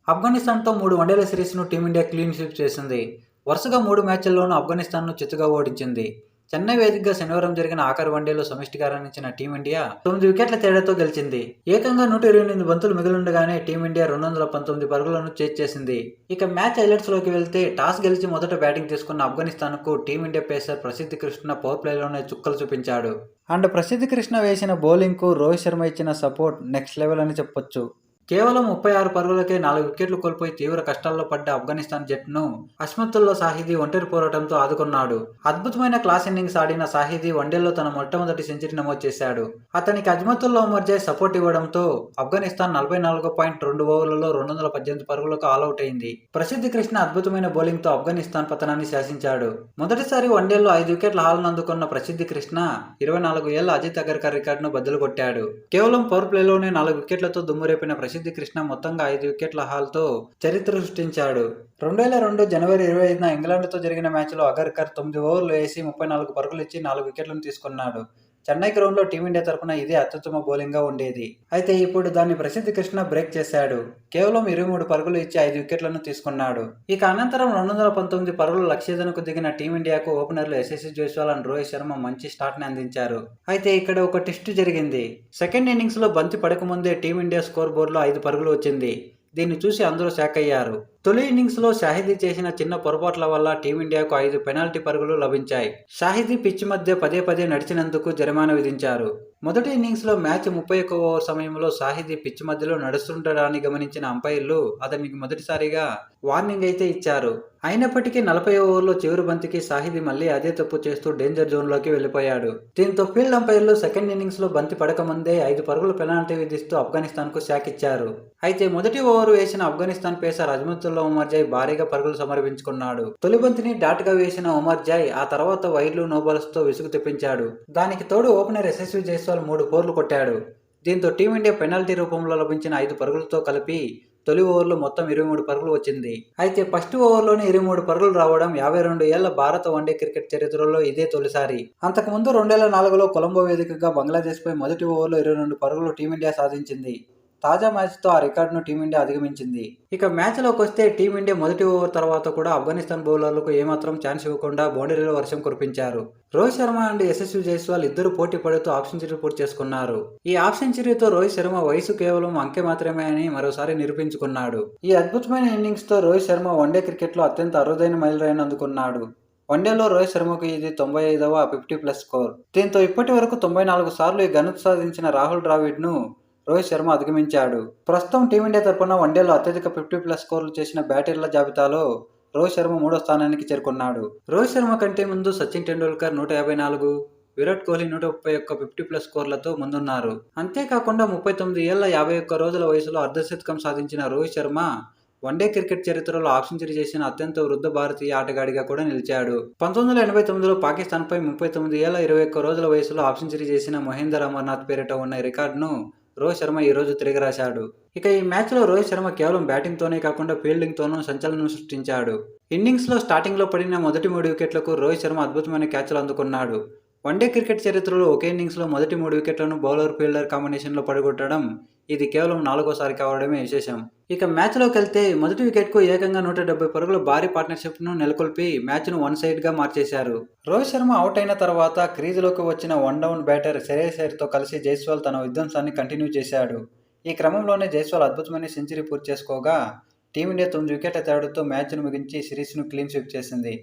ఆఫ్ఘనిస్తాన్తో 3 వన్డేల సిరీస్ను team India clean sweep చేసింది. వరుసగా 3 మ్యాచ్ల్లోనూ ఆఫ్ఘనిస్తాన్ను చిత్తుగా ఓడించింది. చెన్నై వేదికగా శనివారం జరిగిన ఆఖరి వన్డేలో సమిష్టిగా రాణించిన టీమిండియా 9 వికెట్ల తేడాతో గెలిచింది. ఏకంగా 128 బంతులు మిగిలుండగానే టీమిండియా 219 పరుగులను చేసింది. ఇక మ్యాచ్ హైలైట్స్లోకి వెళ్తే టాస్ గెలిచి మొదట బ్యాటింగ్ తీసుకున్న ఆఫ్ఘనిస్తాన్కు team India pacer Prasidh Krishna power ప్లేలోనే చుక్కలు చూపించాడు. అండ్ ప్రసిద్ధ్ కృష్ణ వేసిన బౌలింగ్కు రోహిత్ శర్మ ఇచ్చిన సపోర్ట్ నెక్స్ట్ లెవెల్ అని చెప్పొచ్చు. కేవలం 36 పరుగులకే 4 వికెట్లు కోల్పోయి తీవ్ర కష్టాల్లో పడ్డ ఆఫ్ఘనిస్తాన్ జట్టును అస్మతుల్లా సాహిదీ ఒంటరి పోరాటంతో ఆదుకున్నాడు. అద్భుతమైన క్లాస్ ఇన్నింగ్స్ ఆడిన సాహిదీ వన్డేల్లో తన మొట్టమొదటి సెంచరీ నమోదు చేశాడు. అతనికి అజ్మతుల్లా ఉమర్జాయ్ సపోర్ట్ ఇవ్వడంతో ఆఫ్ఘనిస్తాన్ 44.2 ఓవర్లలో 218 పరుగులకు ఆలౌట్ అయింది. ప్రసిద్ధ్ కృష్ణ అద్భుతమైన బౌలింగ్తో ఆఫ్ఘనిస్తాన్ పతనాన్ని శాసించాడు. మొదటిసారి వన్డేల్లో 5 వికెట్ల హాల్ను అందుకున్న ప్రసిద్ధ్ కృష్ణ 24 ఏళ్ల అజిత్ అగర్కర్ రికార్డును బద్దలు కొట్టాడు. కేవలం పవర్ ప్లేలోనే 4 వికెట్లతో దుమ్మురేపిన ప్రసిద్ధ్ కృష్ణ మొత్తంగా 5 వికెట్ల హాల్తో చరిత్ర సృష్టించాడు. 2002 జనవరి 25న ఇంగ్లాండ్తో జరిగిన మ్యాచ్లో అగర్కర్ 9 ఓవర్లు వేసి 34 పరుగులు ఇచ్చి 4 వికెట్లను తీసుకున్నాడు. చెన్నై గ్రౌండ్లో టీమిండియా తరపున ఇదే అత్యుత్తమ బౌలింగ్గా ఉండేది. అయితే ఇప్పుడు దాన్ని ప్రసిద్ధ్ కృష్ణ బ్రేక్ చేశాడు. కేవలం 23 పరుగులు ఇచ్చి 5 వికెట్లను తీసుకున్నాడు. ఇక అనంతరం 219 పరుగుల లక్ష్యదనకు దిగిన టీమిండియాకు ఓపెనర్లు యశస్వి జైస్వాల్ అండ్ రోహిత్ శర్మ మంచి స్టార్ట్ని అందించారు. అయితే ఇక్కడ ఒక ట్విస్ట్ జరిగింది. సెకండ్ ఇన్నింగ్స్లో బంతి పడకముందే టీమిండియా స్కోర్ బోర్డులో 5 పరుగులు వచ్చింది. దీన్ని చూసి అందరూ షాక్ అయ్యారు. తొలి ఇన్నింగ్స్లో షాహిదీ చేసిన చిన్న పొరపాట్ల వల్ల టీమిండియాకు 5 పెనాల్టీ పరుగులు లభించాయి. షాహిదీ పిచ్ మధ్య పదే నడిచినందుకు జరిమానా విధించారు. మొదటి ఇన్నింగ్స్లో మ్యాచ్ 31వ ఓవర్ సమయంలో షాహిదీ పిచ్ మధ్యలో నడుస్తుండడాన్ని గమనించిన అంపైర్లు అతనికి మొదటిసారిగా వార్నింగ్ అయితే ఇచ్చారు. అయినప్పటికీ 40వ ఓవర్లో చివరి బంతికి షాహిదీ మళ్లీ అదే తప్పు చేస్తూ డేంజర్ జోన్లోకి వెళ్లిపోయాడు. దీంతో ఫీల్డ్ అంపైర్లు సెకండ్ ఇన్నింగ్స్లో బంతి పడకముందే 5 పరుగుల పెనాల్టీ విధిస్తూ ఆఫ్ఘనిస్తాన్కు షాక్ ఇచ్చారు. అయితే మొదటి ఓవర్ వేసిన ఆఫ్ఘనిస్తాన్ పేసర్ అజ్మతుల్లా ఉమర్జాయ్ భారీగా పరుగులు సమర్పించుకున్నాడు. తొలి బంతిని డాట్గా వేసిన ఉమర్జాయ్ ఆ తర్వాత వైడ్లు నోబాల్స్తో విసుగు తెప్పించాడు. దానికి తోడు ఓపెనర్ యశస్వి జైస్వాల్ 3 ఫోర్లు కొట్టాడు. దీంతో టీమిండియా పెనాల్టీ రూపంలో లభించిన 5 పరుగులతో కలిపి తొలి ఓవర్లో మొత్తం 23 పరుగులు వచ్చింది. అయితే ఫస్ట్ ఓవర్లోనే 23 పరుగులు రావడం 52 ఏళ్ల భారత వన్డే క్రికెట్ చరిత్రలో ఇదే తొలిసారి. అంతకుముందు 2004లో కొలంబో వేదికగా బంగ్లాదేశ్పై మొదటి ఓవర్లో 22 పరుగులు టీమిండియా సాధించింది. తాజా మ్యాచ్తో ఆ రికార్డును టీమిండియా అధిగమించింది. ఇక మ్యాచ్లోకి వస్తే టీమిండియా మొదటి ఓవర్ తర్వాత కూడా ఆఫ్ఘనిస్తాన్ బౌలర్లకు ఏమాత్రం ఛాన్స్ ఇవ్వకుండా బౌండరీలో వర్షం కురిపించారు. రోహిత్ శర్మ అండ్ యశస్వి జైస్వాల్ ఇద్దరు పోటీ పడుతూ హాఫ్ సెంచరీ పూర్తి చేసుకున్నారు. ఈ హాఫ్ సెంచరీతో రోహిత్ శర్మ వయసు కేవలం అంకె మాత్రమే అని మరోసారి నిరూపించుకున్నాడు. ఈ అద్భుతమైన ఇన్నింగ్స్తో రోహిత్ శర్మ వన్డే క్రికెట్లో అత్యంత అరుదైన మైలురాయిని అందుకున్నాడు. వన్డేలో రోహిత్ శర్మకు ఇది 95వ 50+ స్కోర్. దీంతో ఇప్పటి వరకు 94 సార్లు ఈ ఘనత సాధించిన రాహుల్ ద్రావిడ్ను రోహిత్ శర్మ అధిగమించాడు. ప్రస్తుతం టీమిండియా తరపున వన్డేలో అత్యధిక 50+ స్కోర్లు చేసిన బ్యాటర్ల జాబితాలో రోహిత్ శర్మ 3వ స్థానానికి చేరుకున్నాడు. రోహిత్ శర్మ కంటే ముందు సచిన్ టెండూల్కర్ 154, విరాట్ కోహ్లీ 131 50+ స్కోర్లతో ముందున్నారు. అంతేకాకుండా 39 ఏళ్ల 51 రోజుల వయసులో అర్ధశతకం సాధించిన రోహిత్ శర్మ వన్డే క్రికెట్ చరిత్రలో హాఫ్ సెంచరీ చేసిన అత్యంత వృద్ధ భారతీయ ఆటగాడిగా కూడా నిలిచాడు. 1989లో పాకిస్తాన్పై 39 ఏళ్ల 21 రోజుల వయసులో హాఫ్ సెంచరీ చేసిన మహేందర్ అమర్నాథ్ పేరిట ఉన్న రికార్డును రోహిత్ శర్మ ఈ రోజు తిరగరాశాడు. ఇక ఈ మ్యాచ్లో రోహిత్ శర్మ కేవలం బ్యాటింగ్తోనే కాకుండా ఫీల్డింగ్తోనూ సంచలనం సృష్టించాడు. ఇన్నింగ్స్లో స్టార్టింగ్లో పడిన మొదటి 3 వికెట్లకు రోహిత్ శర్మ అద్భుతమైన క్యాచ్లు అందుకున్నాడు. వన్డే క్రికెట్ చరిత్రలో ఒకే ఇన్నింగ్స్లో మొదటి 3 వికెట్లను బౌలర్ ఫీల్డర్ కాంబినేషన్లో పడగొట్టడం ఇది కేవలం 4వసారి కావడమే విశేషం. ఇక మ్యాచ్లోకి వెళ్తే మొదటి వికెట్కు ఏకంగా 170 పరుగుల భారీ పార్ట్నర్షిప్ను నెలకొల్పి మ్యాచ్ను వన్ సైడ్గా మార్చేశారు. రోహిత్ శర్మ అవుట్ అయిన తర్వాత క్రీజులోకి వచ్చిన వన్ డౌన్ బ్యాటర్ శ్రేయస్ అయ్యర్తో కలిసి జైస్వాల్ తన విధ్వంసాన్ని కంటిన్యూ చేశాడు. ఈ క్రమంలోనే జైస్వాల్ అద్భుతమైన సెంచరీ పూర్తి చేసుకోగా టీమిండియా 9 వికెట్ల తేడాతో మ్యాచ్ను ముగించి సిరీస్ను క్లీన్ స్వీప్ చేసింది.